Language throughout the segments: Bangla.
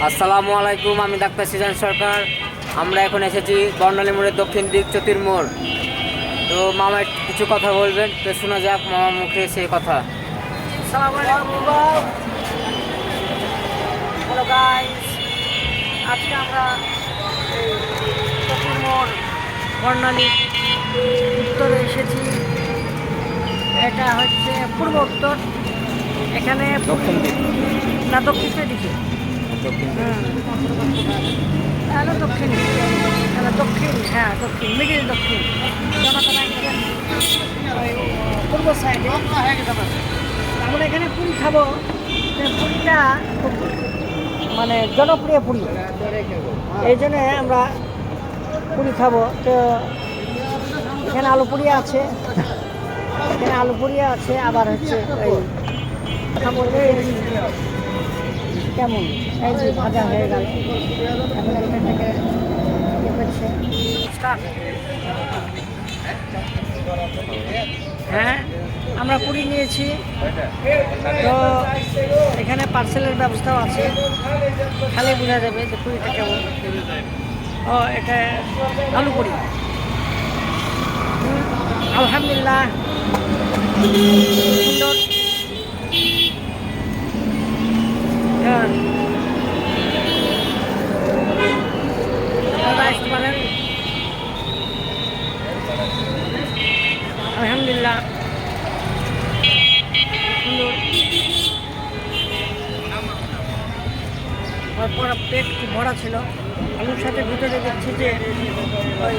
আসসালামু আলাইকুম, আমি ডাক্তার সিজান সরকার। আমরা এখন এসেছি বর্ণালী মোড়ের দক্ষিণ দিক চতুর মোড়। তো মামা কিছু কথা বলবেন, তো শোনা যাক মামার মুখে সেই কথা। আসসালামু আলাইকুম। হ্যালো গাইস, আজকে আমরা চতুর মোড় বর্ণালী উত্তরে এসেছি। এটা হচ্ছে পূর্ব উত্তর, এখানে দক্ষিণ দিক, না দক্ষিণের দিকে, দক্ষিণ দিক। তাহলে দক্ষিণ, তাহলে দক্ষিণ, হ্যাঁ দক্ষিণ, মিডিল দক্ষিণ জনতা ব্যাংকের পূর্ব সাইডে। আমরা এখানে পুরি খাবো। পুরিটা খুব মানে জনপ্রিয় পুরি, এই জন্যে আমরা পুরি খাবো। তো এখানে আলু পুরি আছে, এখানে আলু পুরি আছে, আবার হচ্ছে এই খাবো কেমন এই যে ভাজা হয়ে গেল। এখন এখান থেকে ইয়ে করছে স্টার্ট। হ্যাঁ, আমরা পুরি নিয়েছি, তো এখানে পার্সেলের ব্যবস্থাও আছে, খালি বোঝা যাবে যে পুরিটা কেমন। ও এটা আলু পুরি, আলহামদুলিল্লাহ সুন্দর। হ্যাঁ, আপনারা আসতে পারেন, আলহামদুলিল্লাহ সুন্দর। তারপর পেট খুব ভরা ছিল। আলুর সাথে ভিতরে দেখছি যে ওই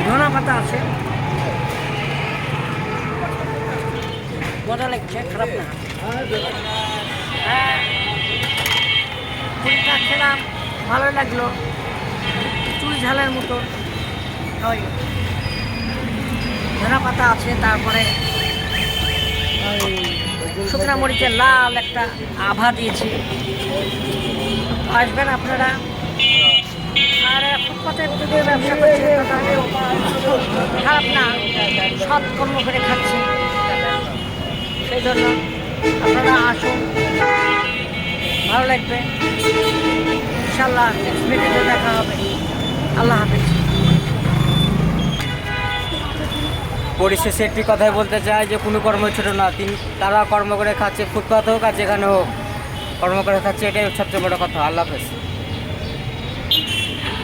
ধনা পাতা আছে, মজা লাগছে, খারাপ না। হ্যাঁ, পুরিটা খেলাম, ভালো লাগলো, চুই ঝালের মতো। ওই ধনা পাতা আছে, তারপরে ওই শুকনা মরিচের লাল একটা আভা দিয়েছে। আসবেন আপনারা। আর ফুটপাতে যদি ব্যবসা করছে খারাপ না, সৎ কর্ম করে খাচ্ছে, সেই জন্য আপনারা আসুন, ভালো লাগবে ইনশাল্লাহ। নেক্সট ভিডিওতে দেখা হবে। আল্লাহ হাফেজ। পরিশেষে একটি কথাই বলতে চাই যে কোনো কর্ম ছোট না, তারা কর্ম করে খাচ্ছে, ফুটপাত হোক আর যেখানে হোক কর্ম করে খাচ্ছে, এটাই সবচেয়ে বড় কথা। আল্লাহ হাফেজ।